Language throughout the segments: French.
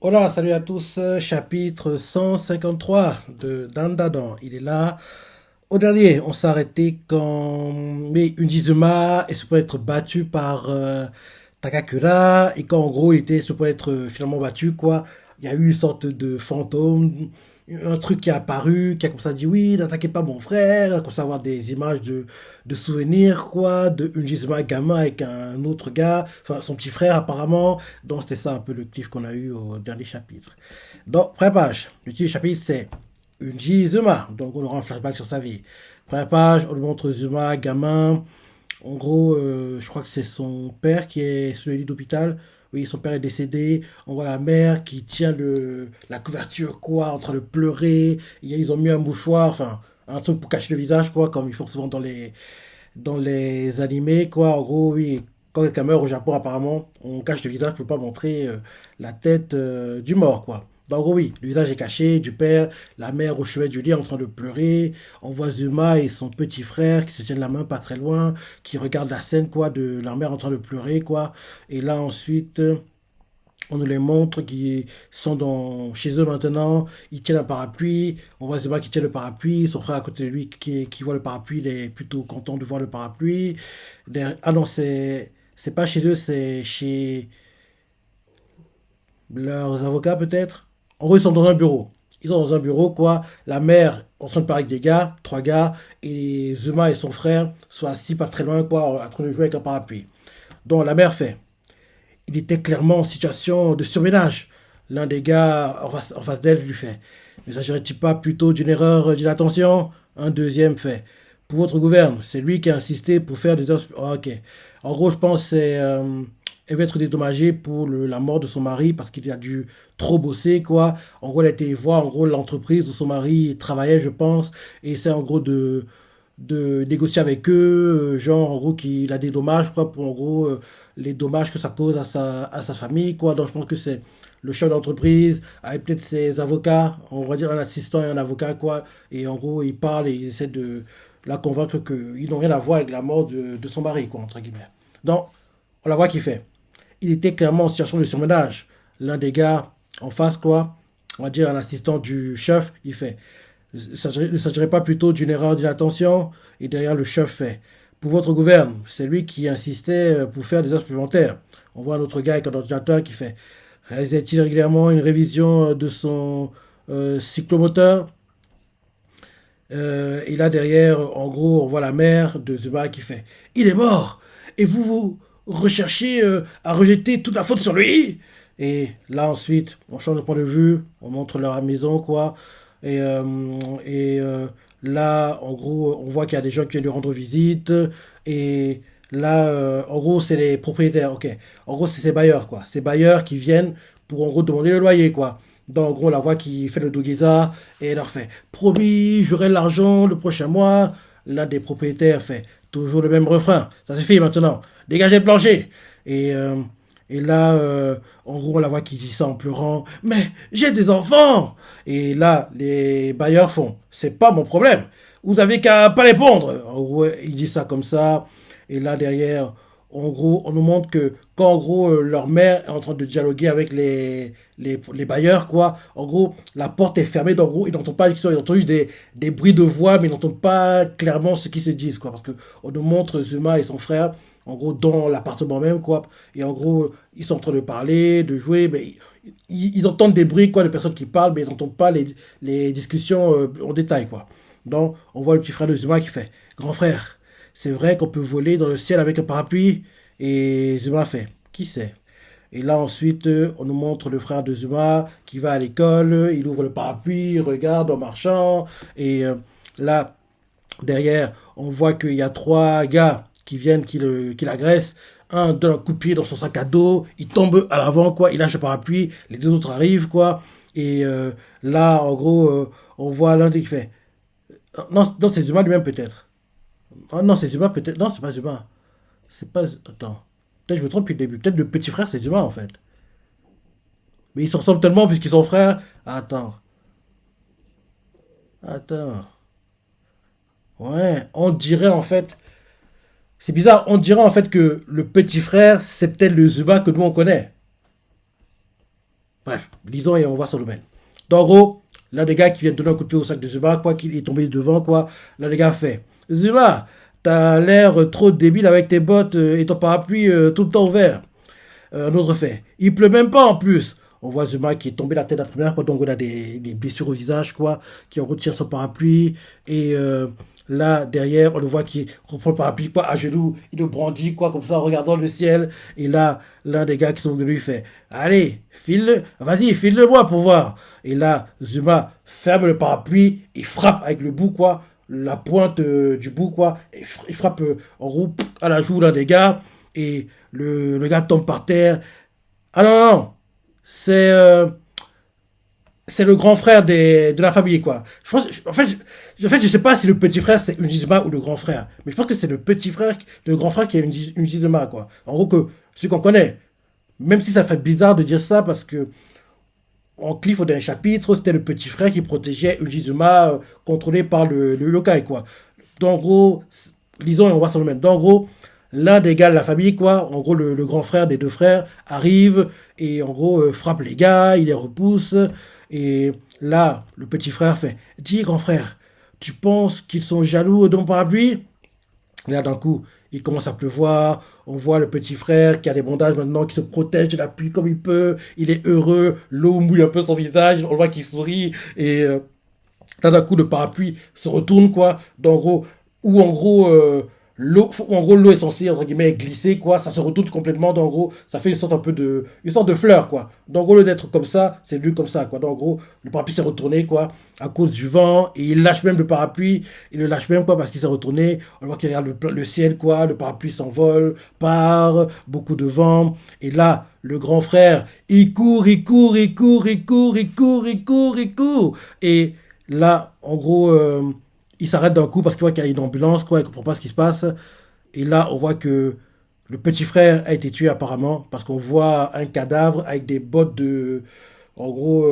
Hola, salut à tous, chapitre 153 de Dandadan. Il est là. Au dernier, on s'est arrêté quand Unjizuma est supposé être battu par Takakura et quand en gros il était supposé être finalement battu, quoi. Il y a eu une sorte de fantôme, un truc qui est apparu, qui a comme ça dit oui, n'attaquez pas mon frère, comme ça avoir des images de souvenirs, quoi, de Unjizuma gamin avec un autre gars, enfin son petit frère apparemment. Donc c'était ça un peu le cliff qu'on a eu au dernier chapitre. Donc, première page, le titre du chapitre c'est Unji Zuma. Donc, on aura un flashback sur sa vie. Première page, on nous montre Zuma, gamin. En gros, je crois que c'est son père qui est sur le lit d'hôpital. Oui, son père est décédé. On voit la mère qui tient la couverture, quoi, en train de pleurer. Ils ont mis un mouchoir, enfin, un truc pour cacher le visage, quoi, comme ils font souvent dans les animés, quoi. En gros, oui, quand quelqu'un meurt au Japon, apparemment, on cache le visage pour pas montrer la tête du mort, quoi. Donc, en gros, oui, le visage est caché du père, la mère au chevet du lit en train de pleurer. On voit Zuma et son petit frère qui se tiennent la main pas très loin, qui regardent la scène, quoi, de leur mère en train de pleurer, quoi. Et là, ensuite, on nous les montre qui sont chez eux maintenant. Ils tiennent un parapluie. On voit Zuma qui tient le parapluie. Son frère à côté de lui qui voit le parapluie. Il est plutôt content de voir le parapluie. Ah non, c'est pas chez eux, c'est chez leurs avocats peut-être. En gros, ils sont dans un bureau. Ils sont dans un bureau, quoi. La mère en train de parler avec des gars, trois gars. Et Zuma et son frère sont assis pas très loin, quoi, en train de jouer avec un parapluie. Donc la mère fait. Il était clairement en situation de surménage. L'un des gars en face d'elle lui fait. Ne s'agirait-il pas plutôt d'une erreur d'inattention? Un deuxième fait. Pour votre gouverne, c'est lui qui a insisté pour faire des heures. Ah, ok. En gros, je pense que elle va être dédommagée pour la mort de son mari parce qu'il a dû trop bosser, quoi. En gros, elle a été voir en gros l'entreprise où son mari travaillait, je pense, et c'est en gros de négocier avec eux, genre en gros qu'il a des dommages, quoi, pour en gros les dommages que ça cause à sa famille, quoi. Donc je pense que c'est le chef d'entreprise, avec peut-être ses avocats, on va dire un assistant et un avocat, quoi. Et en gros, ils parlent et ils essaient de la convaincre qu'ils n'ont rien à voir avec la mort de son mari, quoi, entre guillemets. Donc, on la voit qu'il fait. Il était clairement en situation de surmenage. L'un des gars en face, quoi, on va dire un assistant du chef, il fait. Ne s'agirait pas plutôt d'une erreur d'inattention? Et derrière, le chef fait. Pour votre gouverne, c'est lui qui insistait pour faire des heures supplémentaires. On voit un autre gars avec un ordinateur qui fait. Réalisait-il régulièrement une révision de son cyclomoteur? Et là, derrière, en gros, on voit la mère de Zuma qui fait. Il est mort! Et vous recherchez à rejeter toute la faute sur lui? Et là, ensuite, on change de point de vue, on montre leur maison, quoi. Et, euh, et là, en gros, on voit qu'il y a des gens qui viennent lui rendre visite. Et là, en gros, c'est les propriétaires, ok. En gros, c'est ces bailleurs, quoi. Ces bailleurs qui viennent pour, en gros, demander le loyer, quoi. Donc, en gros, on la voix qui fait le dogueza et elle leur fait promis, j'aurai l'argent le prochain mois. L'un des propriétaires fait toujours le même refrain. Ça suffit maintenant. Dégagez le plancher. Et, euh, et là, en gros, on la voit qui dit ça en pleurant. Mais j'ai des enfants. Et là, les bailleurs font. C'est pas mon problème. Vous avez qu'à pas répondre. En gros, il dit ça comme ça. Et là, derrière, en gros, on nous montre que quand, en gros, leur mère est en train de dialoguer avec les bailleurs, quoi. En gros, la porte est fermée, donc, en gros, ils n'entendent pas, ils entendent juste des bruits de voix, mais ils n'entendent pas clairement ce qu'ils se disent, quoi. Parce que on nous montre Zuma et son frère, en gros, dans l'appartement même, quoi. Et en gros, ils sont en train de parler, de jouer, mais ils entendent des bruits, quoi, de personnes qui parlent, mais ils n'entendent pas les discussions en détail, quoi. Donc, on voit le petit frère de Zuma qui fait, grand frère, c'est vrai qu'on peut voler dans le ciel avec un parapluie? Et Zuma fait, qui sait? Et là, ensuite, on nous montre le frère de Zuma qui va à l'école, il ouvre le parapluie, il regarde en marchant, et là, derrière, on voit qu'il y a trois gars qui viennent, qui l'agressent. Un donne un coup de pied dans son sac à dos, il tombe à l'avant, quoi, il lâche le parapluie, les deux autres arrivent, quoi. Et là, en gros, on voit l'un qui fait. Non, non c'est Zuma lui-même, peut-être. Oh non, c'est Zuma, peut-être. Non, c'est pas Zuma. C'est pas. Attends. Peut-être que je me trompe depuis le début. Peut-être le petit frère, c'est Zuma, en fait. Mais ils se ressemblent tellement puisqu'ils sont frères. Attends. Attends. Ouais, on dirait en fait. C'est bizarre, on dirait en fait que le petit frère, c'est peut-être le Zuma que nous on connaît. Bref, lisons et on va sur le domaine. Donc, en gros, l'un des gars qui vient de donner un coup de pied au sac de Zuma, quoi, qu'il est tombé devant, quoi, l'un des gars fait Zuma, t'as l'air trop débile avec tes bottes et ton parapluie tout le temps ouvert. Un autre fait il pleut même pas en plus. On voit Zuma qui est tombé la tête la première, quoi, donc on a des blessures au visage, quoi, qui en retire son parapluie. Et là, derrière, on le voit qui reprend le parapluie, quoi, à genoux, il le brandit, quoi, comme ça, en regardant le ciel. Et là, l'un des gars qui sont de lui fait allez, file-le, vas-y, file-le-moi pour voir. Et là, Zuma ferme le parapluie, il frappe avec le bout, quoi, la pointe du bout, quoi, et il frappe en gros à la joue l'un des gars. Et le gars tombe par terre. Ah non, non, non, c'est c'est le grand frère de la famille, quoi. Je pense, en fait, je sais pas si le petit frère c'est Unizuma ou le grand frère, mais je pense que c'est le petit frère, le grand frère qui est Unizuma, quoi. En gros, que celui qu'on connaît. Même si ça fait bizarre de dire ça, parce que en Cliff, d'un chapitre, c'était le petit frère qui protégeait Unizuma, contrôlé par le yokai, quoi. Donc, en gros, lisons et on va sur le même. Donc, en gros, l'un des gars de la famille, quoi, en gros, le grand frère des deux frères, arrive et en gros, frappe les gars, il les repousse. Et là, le petit frère fait dis, grand frère, tu penses qu'ils sont jaloux de mon parapluie? Là, d'un coup, il commence à pleuvoir. On voit le petit frère qui a des bandages maintenant, qui se protège de la pluie comme il peut. Il est heureux. L'eau mouille un peu son visage. On le voit qu'il sourit. Et là, d'un coup, le parapluie se retourne, quoi. Donc, en gros, où en gros, l'eau est censée, entre guillemets, glisser, quoi. Ça se retourne complètement. Donc, en gros, ça fait une sorte un peu une sorte de fleur, quoi. Donc, en gros, au lieu d'être comme ça, c'est vu comme ça, quoi. Donc, en gros, le parapluie s'est retourné, quoi, à cause du vent. Et il lâche même le parapluie. Il le lâche même, quoi, parce qu'il s'est retourné. On voit qu'il regarde le ciel, quoi. Le parapluie s'envole, part, beaucoup de vent. Et là, le grand frère, il court, il court, il court, il court, il court, il court, il court. Et là, en gros, il s'arrête d'un coup parce qu'il voit qu'il y a une ambulance, quoi, il comprend pas ce qui se passe. Et là, on voit que le petit frère a été tué apparemment parce qu'on voit un cadavre avec des bottes en gros,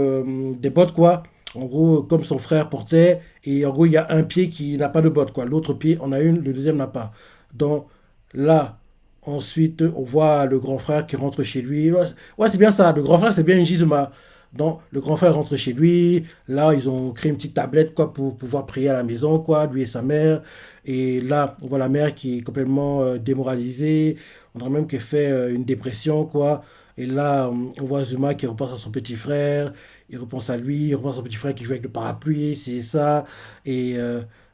des bottes, quoi. En gros, comme son frère portait. Et en gros, il y a un pied qui n'a pas de bottes, quoi. L'autre pied en a une, le deuxième n'a pas. Donc là, ensuite, on voit le grand frère qui rentre chez lui. Ouais, ouais, c'est bien ça. Le grand frère, c'est bien une Jizuma. Donc, le grand frère rentre chez lui. Là, ils ont créé une petite tablette, quoi, pour pouvoir prier à la maison, quoi, lui et sa mère. Et là, on voit la mère qui est complètement démoralisée. On dirait même qu'elle fait une dépression, quoi. Et là, on voit Zuma qui repense à son petit frère. Il repense à lui. Il repense à son petit frère qui joue avec le parapluie, c'est ça. Et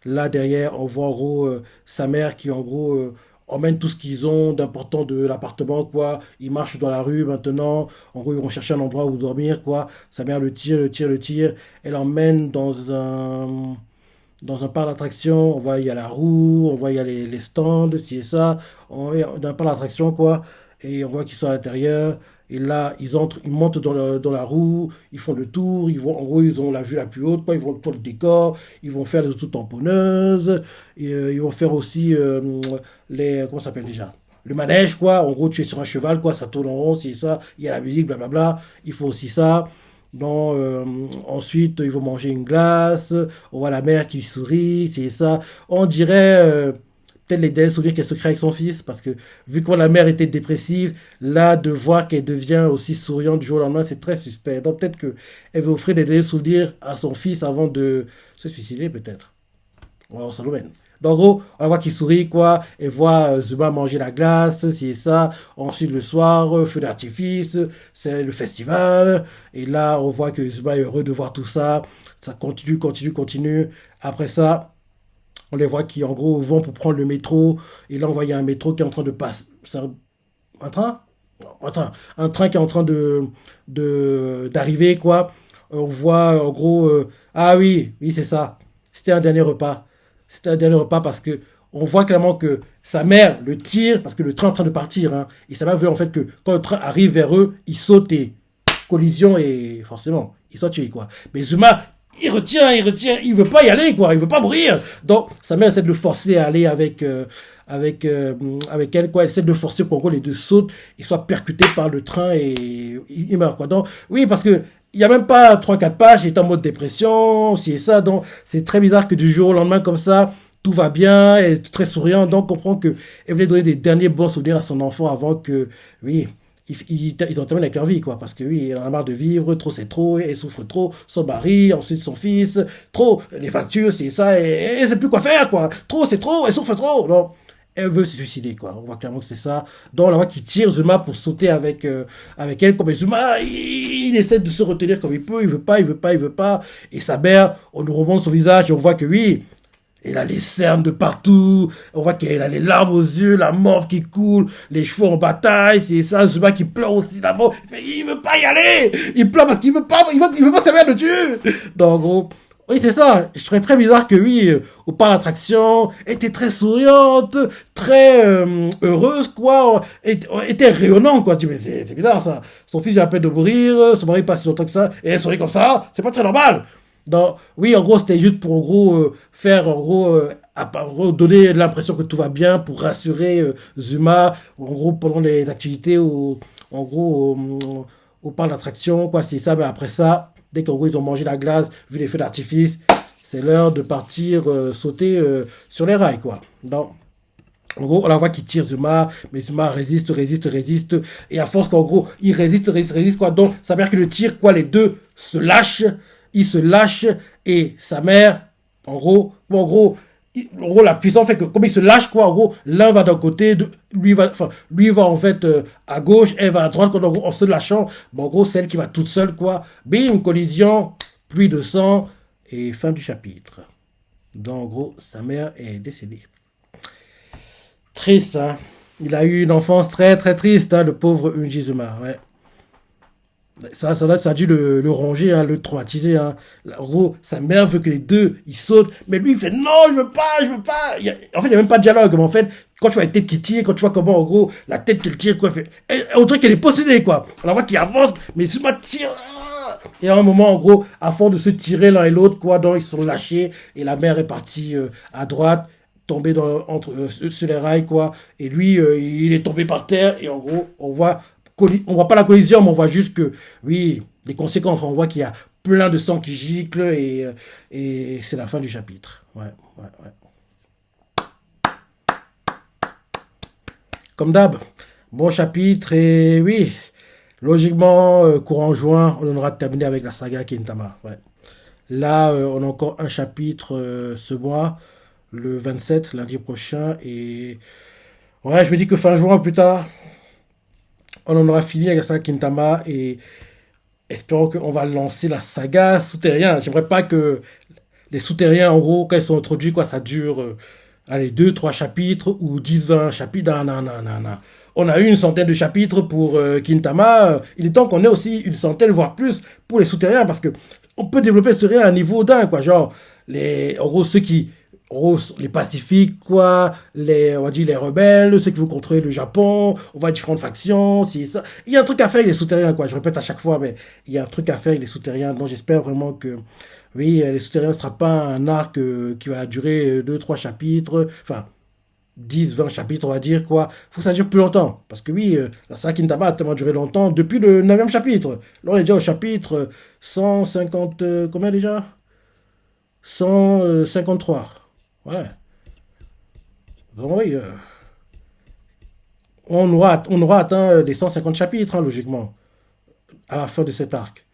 là, derrière, on voit en gros sa mère qui, en gros, emmène tout ce qu'ils ont d'important de l'appartement, quoi. Ils marchent dans la rue maintenant. En gros, ils vont chercher un endroit où dormir, quoi. Sa mère le tire, le tire, le tire. Elle l'emmène dans un parc d'attractions. On voit, il y a la roue, on voit, il y a les stands, ci et ça. Dans un parc d'attractions, quoi. Et on voit qu'ils sont à l'intérieur. Et là, ils entrent, ils montent dans la roue, ils font le tour, ils vont, en gros, ils ont la vue la plus haute, quoi, ils vont pour le décor, ils vont faire les auto-tamponneuses, et, ils vont faire aussi comment ça s'appelle déjà? Le manège, quoi. En gros, tu es sur un cheval, quoi, ça tourne en rond, c'est ça, il y a la musique, blablabla, il faut aussi ça. Donc, ensuite, ils vont manger une glace, on voit la mère qui sourit, c'est ça. On dirait peut-être les derniers souvenirs qu'elle se crée avec son fils, parce que vu que la mère était dépressive, là, de voir qu'elle devient aussi souriante du jour au lendemain, c'est très suspect. Donc, peut-être qu'elle veut offrir des derniers souvenirs à son fils avant de se suicider, peut-être. On ça l'emmène. Donc, en gros, on la voit qu'il sourit, quoi. Elle voit Zuma manger la glace, c'est ça. Ensuite, le soir, feu d'artifice, c'est le festival. Et là, on voit que Zuma est heureux de voir tout ça. Ça continue, continue, continue. Après ça, on les voit qui, en gros, vont pour prendre le métro. Et là, on voit il y a un métro qui est en train de passer. C'est un train? Non, un train qui est en train d'arriver, quoi. On voit, en gros, ah oui, oui, c'est ça. C'était un dernier repas. C'était un dernier repas parce que on voit clairement que sa mère le tire parce que le train est en train de partir, hein. Et sa mère veut en fait que quand le train arrive vers eux, ils sautent et collision et forcément, ils sont tués, quoi. Mais Zuma, il retient, il veut pas y aller, quoi. Il veut pas mourir. Donc, sa mère essaie de le forcer à aller avec elle, quoi. Elle essaie de le forcer pour que les deux sautent et soient percutés par le train et il meurt, quoi. Donc, oui, parce que il n'y a même pas trois quatre pages, il est en mode dépression, si et ça, donc c'est très bizarre que du jour au lendemain comme ça, tout va bien, elle est très souriante, donc on comprend que elle voulait donner des derniers bons souvenirs à son enfant avant que, oui, ils en terminent avec leur vie, quoi. Parce que oui, il en a marre de vivre, trop c'est trop, elle souffre trop, son mari, ensuite son fils, trop, les factures, c'est ça, et elle sait plus quoi faire, quoi. Trop c'est trop, elle souffre trop. Non, elle veut se suicider, quoi. On voit clairement que c'est ça. Donc on la voit qui tire Zuma pour sauter avec elle. Comme Zuma, il essaie de se retenir comme il peut, il veut pas, il veut pas, il veut pas. Et sa mère, on nous remonte son visage et on voit que oui, elle a les cernes de partout. On voit qu'elle a les larmes aux yeux, la morve qui coule, les cheveux en bataille. C'est ça, Zuma qui pleure aussi la mort. Il veut pas y aller. Il pleure parce qu'il veut pas, il veut pas que sa mère le tue. Donc, en gros, oui, c'est ça. Je trouvais très bizarre que oui, au parc d'attraction, était très souriante, très heureuse, quoi. Était rayonnant, quoi. Tu dis, mais c'est bizarre, ça. Son fils vient à peine de mourir, son mari passe si longtemps que ça, et elle sourit comme ça. C'est pas très normal. Donc, oui, en gros, c'était juste pour, en gros, faire, en gros, donner l'impression que tout va bien pour rassurer Zuma, en gros, pendant les activités, en gros, au parc d'attraction, quoi, c'est ça. Mais après ça, dès qu'en gros, ils ont mangé la glace, vu les feux d'artifice, c'est l'heure de partir sauter sur les rails, quoi. Donc, en gros, on la voit qui tire Zuma, mais Zuma résiste, résiste, résiste. Et à force qu'en gros, il résiste, résiste, résiste, quoi. Donc, sa mère qui le tire, quoi, les deux se lâchent. Il se lâche et sa mère, en gros, la puissance fait que comme il se lâche, quoi, en gros, l'un va d'un côté, lui va en fait à gauche, elle va à droite, quoi, en, gros, en se lâchant. Bon, en gros, celle qui va toute seule, quoi. Bim, collision, pluie de sang et fin du chapitre. Donc, en gros, sa mère est décédée. Triste, hein. Il a eu une enfance très très triste, hein, le pauvre Unjizuma, ouais. Ça a dû le ronger, hein, le traumatiser. Hein. En gros, sa mère veut que les deux, ils sautent. Mais lui, il fait non, je veux pas, je veux pas. En fait, il n'y a même pas de dialogue. Mais en fait, quand tu vois la tête qui tire, quand tu vois comment, en gros, la tête te tire, quoi. On dirait qu'elle est possédée, quoi. On la voit qui avance, mais Zuma tire. Et à un moment, en gros, à force de se tirer l'un et l'autre, quoi, donc ils se sont lâchés. Et la mère est partie à droite, tombée sur les rails, quoi. Et lui, il est tombé par terre. Et en gros, on voit pas la collision, mais on voit juste que, oui, les conséquences, on voit qu'il y a plein de sang qui gicle et c'est la fin du chapitre. Ouais, ouais, ouais. Comme d'hab, bon chapitre et oui, logiquement, courant juin, on aura terminé avec la saga Kintama. Ouais. Là, on a encore un chapitre ce mois, le 27, lundi prochain. Et ouais, je me dis que fin juin, plus tard, on en aura fini avec la saga Kintama et espérons qu'on va lancer la saga souterrain. J'aimerais pas que les souterrains, en gros, quand ils sont introduits, quoi, ça dure, allez, 2, 3 chapitres ou 10, 20 chapitres. Non, non, non, non, non. On a eu une centaine de chapitres pour Kintama. Il est temps qu'on ait aussi une centaine, voire plus, pour les souterrains, parce que on peut développer les souterrains à un niveau d'un, quoi. Genre, en gros, ceux qui, en gros, les pacifiques, quoi, on va dire les rebelles, ceux qui veulent contrôler le Japon, on voit différentes factions, si ça. Il y a un truc à faire avec les souterrains, quoi. Je répète à chaque fois, mais il y a un truc à faire avec les souterrains. Donc, j'espère vraiment que, oui, les souterrains ne sera pas un arc qui va durer 2, 3 chapitres, enfin, 10, 20 chapitres, on va dire, quoi. Faut que ça dure plus longtemps. Parce que oui, la saga Kintama a tellement duré longtemps, depuis le 9e chapitre. Là, on est déjà au chapitre 150, combien déjà 153. Ouais. Donc oui, on aura atteint les 150 chapitres, hein, logiquement, à la fin de cet arc.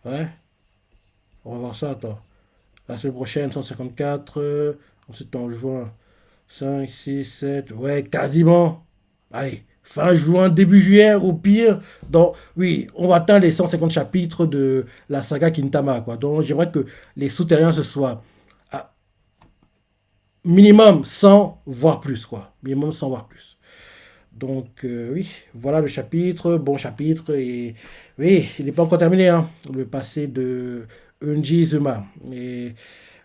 Ouais. On va voir ça, attends. La semaine prochaine, 154. Ensuite, en juin, 5, 6, 7. Ouais, quasiment. Allez, fin juin, début juillet, au pire. Donc, oui, on va atteindre les 150 chapitres de la saga Kintama, quoi. Donc, j'aimerais que les souterrains ce soit à minimum 100, voire plus, quoi. Minimum 100, voire plus. Donc, oui, voilà le chapitre, bon chapitre, et oui, il n'est pas encore terminé, hein, le passé de Unji Zuma. Et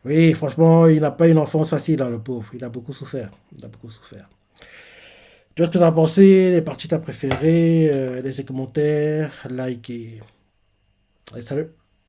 oui, franchement, il n'a pas une enfance facile, hein, le pauvre, il a beaucoup souffert, il a beaucoup souffert. Tu vois ce que tu as pensé, les parties t'as préférées, laissez commentaires, like et... Allez, salut.